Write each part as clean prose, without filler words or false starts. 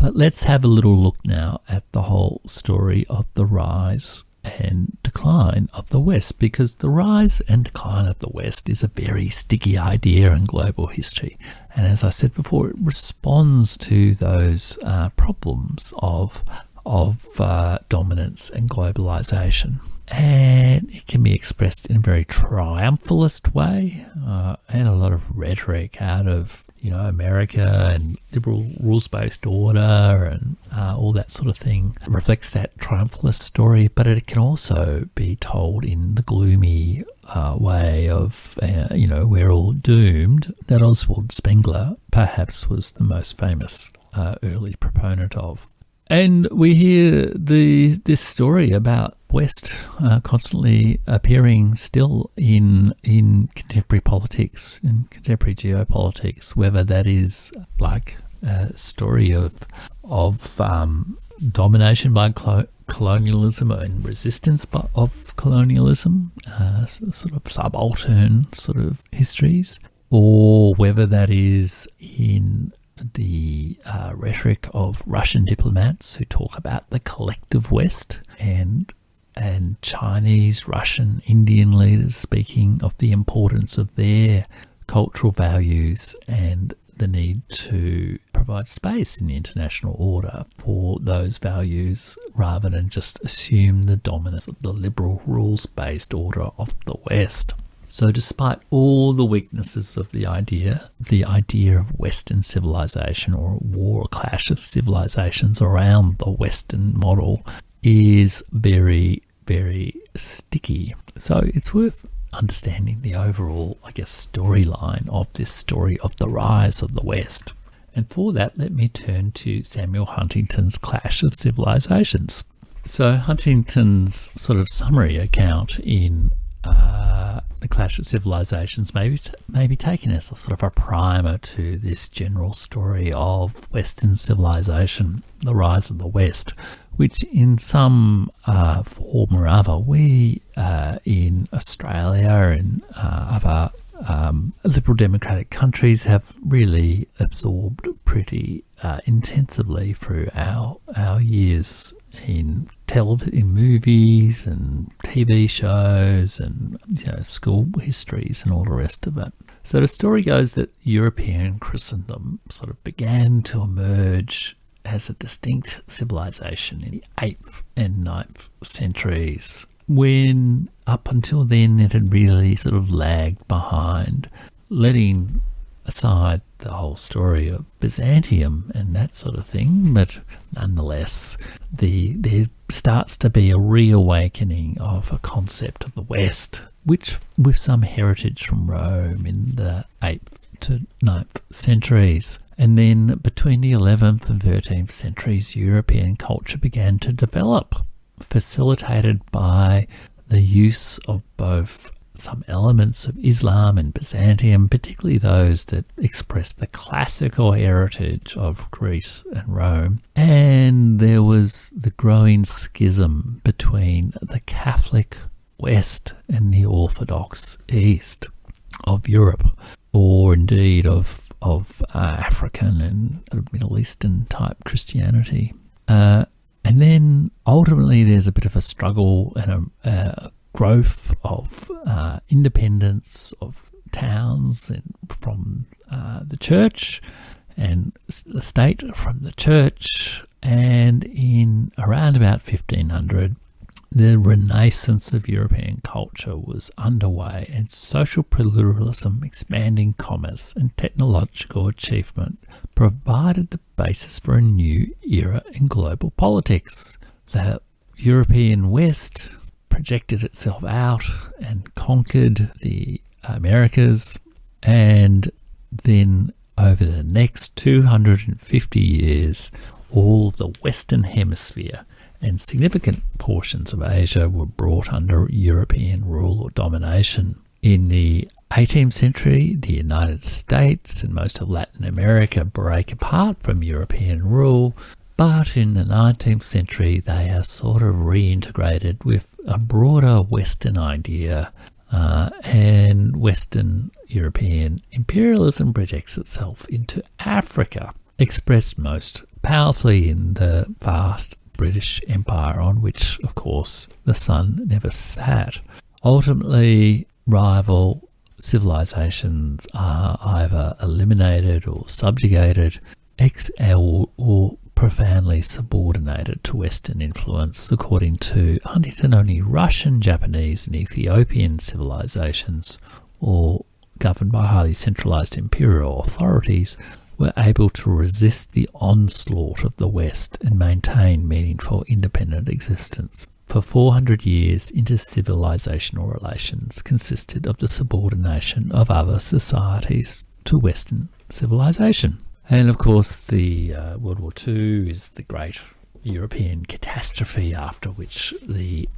But let's have a little look now at the whole story of the rise and decline of the West, because the rise and decline of the West is a very sticky idea in global history. And as I said before, it responds to those problems of dominance and globalization. And it can be expressed in a very triumphalist way, and a lot of rhetoric out of America and liberal rules-based order and all that sort of thing reflects that triumphalist story, but it can also be told in the gloomy way of, we're all doomed, that Oswald Spengler perhaps was the most famous early proponent of. And we hear this story about West constantly appearing still in contemporary politics, in contemporary geopolitics, whether that is like a story of domination by colonialism and resistance of colonialism, sort of subaltern sort of histories, or whether that is in the rhetoric of Russian diplomats who talk about the collective West, and Chinese, Russian, Indian leaders speaking of the importance of their cultural values and the need to provide space in the international order for those values rather than just assume the dominance of the liberal rules-based order of the West. So despite all the weaknesses of the idea of Western civilization, or a war or clash of civilizations around the Western model, is very, very sticky. So it's worth understanding the overall, storyline of this story of the rise of the West. And for that, let me turn to Samuel Huntington's Clash of Civilizations. So Huntington's sort of summary account in The Clash of Civilizations may be taken as a sort of a primer to this general story of Western civilization, the rise of the West, which in some form or other we in Australia and other liberal democratic countries have really absorbed pretty intensively through our years in movies and TV shows and school histories and all the rest of it. So the story goes that European Christendom sort of began to emerge as a distinct civilization in the 8th and 9th centuries, when up until then it had really sort of lagged behind, letting aside the whole story of Byzantium and that sort of thing. But nonetheless, there starts to be a reawakening of a concept of the West, which with some heritage from Rome in the 8th to 9th centuries. And then between the 11th and 13th centuries, European culture began to develop, facilitated by the use of both some elements of Islam and Byzantium, particularly those that express the classical heritage of Greece and Rome. And there was the growing schism between the Catholic West and the Orthodox East of Europe, or indeed of African and Middle Eastern type Christianity. And then ultimately there's a bit of a struggle and a growth of independence of towns and from the church, and the state from the church. And in around about 1500, the renaissance of European culture was underway, and social pluralism, expanding commerce and technological achievement provided the basis for a new era in global politics. The European West projected itself out and conquered the Americas, and then over the next 250 years, all of the Western Hemisphere and significant portions of Asia were brought under European rule or domination. In the 18th century, the United States and most of Latin America break apart from European rule, but in the 19th century they are sort of reintegrated with a broader Western idea, and Western European imperialism projects itself into Africa. expressed most powerfully in the vast British Empire, on which, of course, the sun never sat. Ultimately, rival civilizations are either eliminated or subjugated, or profoundly subordinated to Western influence. According to Huntington, only Russian, Japanese and Ethiopian civilizations, or governed by highly centralized imperial authorities, were able to resist the onslaught of the West and maintain meaningful independent existence. For 400 years, intercivilizational relations consisted of the subordination of other societies to Western civilization. And of course, the World War II is the great European catastrophe, after which the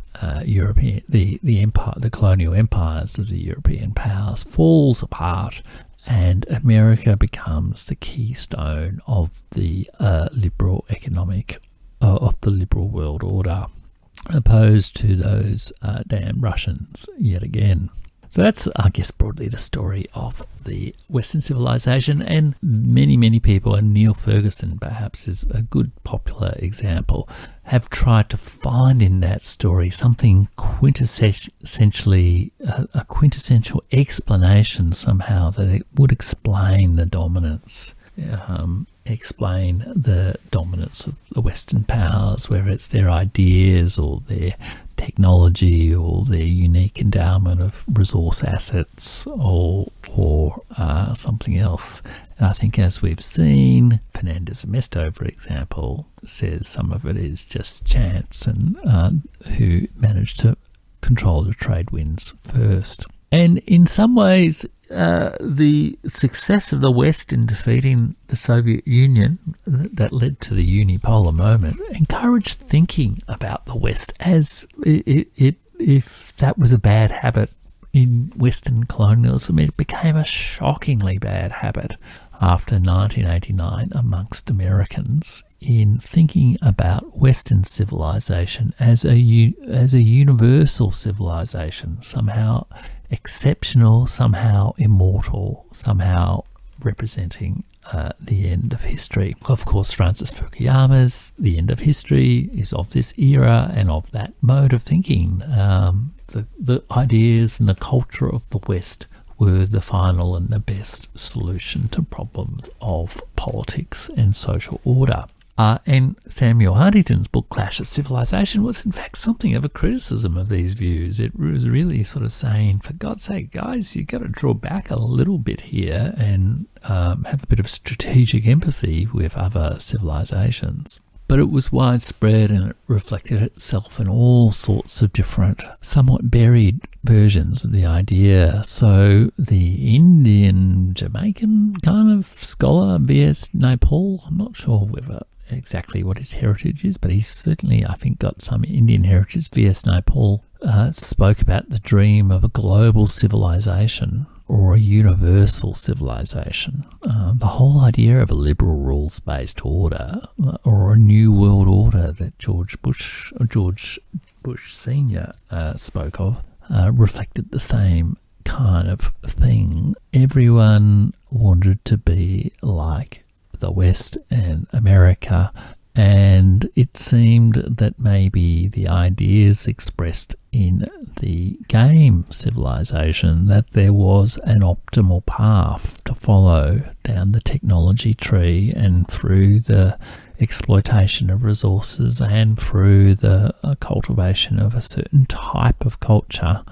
colonial empires of the European powers falls apart, and America becomes the keystone of the liberal world order, opposed to those damn Russians yet again. So that's, I guess, broadly the story of the Western civilization, and many people, and Neil Ferguson perhaps is a good popular example, have tried to find in that story something quintessentially, a quintessential explanation somehow that it would explain the dominance, of the Western powers, whether it's their ideas or their technology or their unique endowment of resource assets or something else. And I think, as we've seen, Fernandez Amesto, for example, says some of it is just chance, and who managed to control the trade winds first. And in some ways, the success of the West in defeating the Soviet Union that led to the unipolar moment encouraged thinking about the West as if that was a bad habit in Western colonialism. It became a shockingly bad habit after 1989 amongst Americans in thinking about Western civilization as a universal civilization, somehow exceptional, somehow immortal, somehow representing the end of history. Of course, Francis Fukuyama's The End of History is of this era and of that mode of thinking. The ideas and the culture of the West were the final and the best solution to problems of politics and social order. And Samuel Huntington's book Clash of Civilization was in fact something of a criticism of these views. It was really sort of saying, for God's sake, guys, you've got to draw back a little bit here and have a bit of strategic empathy with other civilizations. But it was widespread, and it reflected itself in all sorts of different, somewhat buried versions of the idea. So the Indian Jamaican kind of scholar, V.S. Naipaul, I'm not sure whether exactly what his heritage is, but he's certainly, I think, got some Indian heritage. V.S. Naipaul spoke about the dream of a global civilization or a universal civilization. The whole idea of a liberal rules-based order or a new world order that George Bush Sr. Spoke of reflected the same kind of thing. Everyone wanted to be like the West and America, and it seemed that maybe the ideas expressed in the game Civilization, that there was an optimal path to follow down the technology tree and through the exploitation of resources and through the cultivation of a certain type of culture,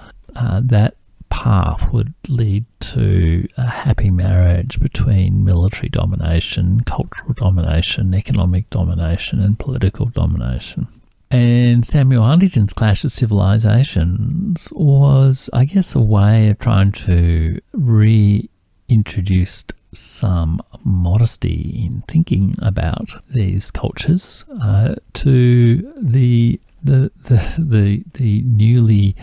that path would lead to a happy marriage between military domination, cultural domination, economic domination, and political domination. And Samuel Huntington's Clash of Civilizations was, I guess, a way of trying to reintroduce some modesty in thinking about these cultures to the newly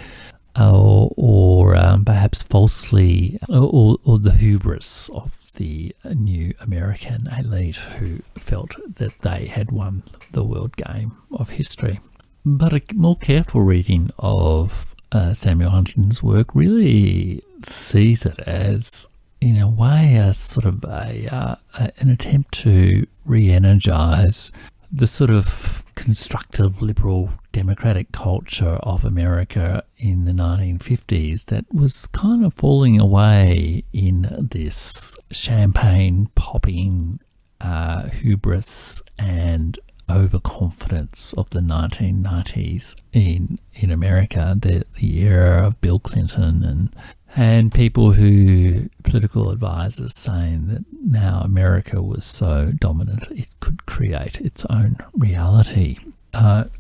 or perhaps falsely, or the hubris of the new American elite who felt that they had won the world game of history. But a more careful reading of Samuel Huntington's work really sees it as in a way, a sort of an attempt to re-energize the sort of constructive, liberal, democratic culture of America in the 1950s that was kind of falling away in this champagne-popping hubris and overconfidence of the 1990s in America, the era of Bill Clinton and people political advisors saying that now America was so dominant it could create its own reality.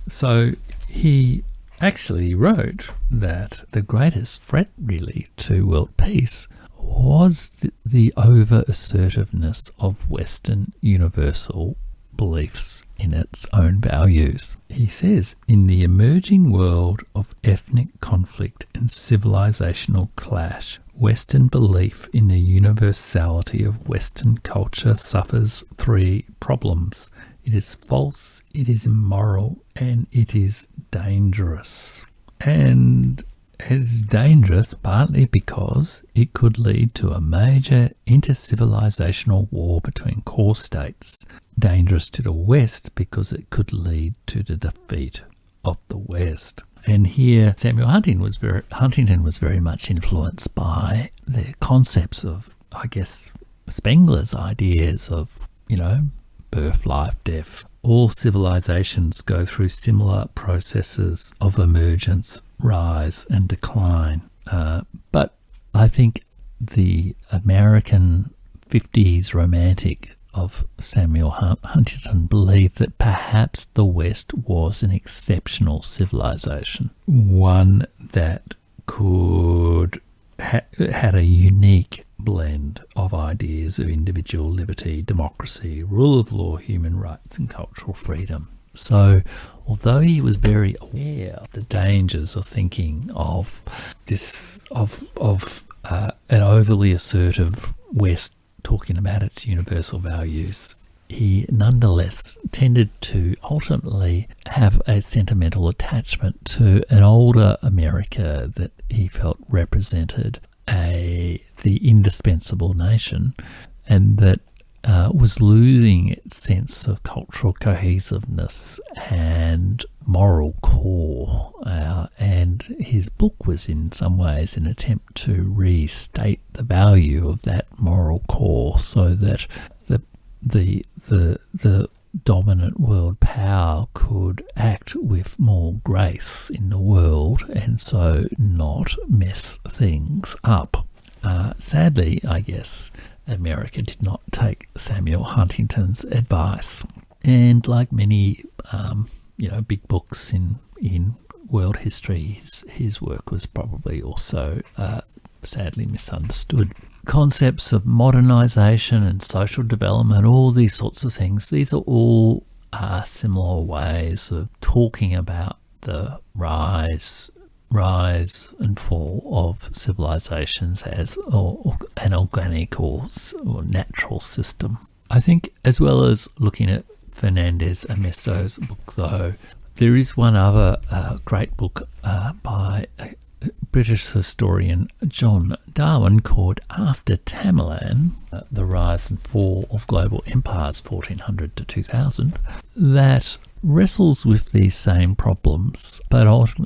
So he actually wrote that the greatest threat really to world peace was the over-assertiveness of Western universal beliefs in its own values. He says, in the emerging world of ethnic conflict and civilizational clash, Western belief in the universality of Western culture suffers three problems. It is false, it is immoral, and it is dangerous. And it is dangerous partly because it could lead to a major intercivilizational war between core states. Dangerous to the West because it could lead to the defeat of the West. And here Samuel Huntington was very much influenced by the concepts of, I guess, Spengler's ideas of, birth, life, death. All civilizations go through similar processes of emergence, rise and decline. But I think the American 50s romantic of Samuel Huntington believed that perhaps the West was an exceptional civilization, one that had a unique blend of ideas of individual liberty, democracy, rule of law, human rights, and cultural freedom. So, although he was very aware of the dangers of thinking of an overly assertive West talking about its universal values, he nonetheless tended to ultimately have a sentimental attachment to an older America that he felt represented the indispensable nation, and that was losing its sense of cultural cohesiveness and moral core. And his book was in some ways an attempt to restate the value of that moral core so that the dominant world power could act with more grace in the world and so not mess things up. Sadly, I guess, America did not take Samuel Huntington's advice. And like many, big books in world history, his work was probably also sadly misunderstood. Concepts of modernization and social development, all these sorts of things, these are all similar ways of talking about the rise and fall of civilizations as an organic or natural system. I think, as well as looking at Fernandez Amesto's book, though, there is one other great book by British historian John Darwin called After Tamerlane, The Rise and Fall of Global Empires 1400 to 2000, that wrestles with these same problems but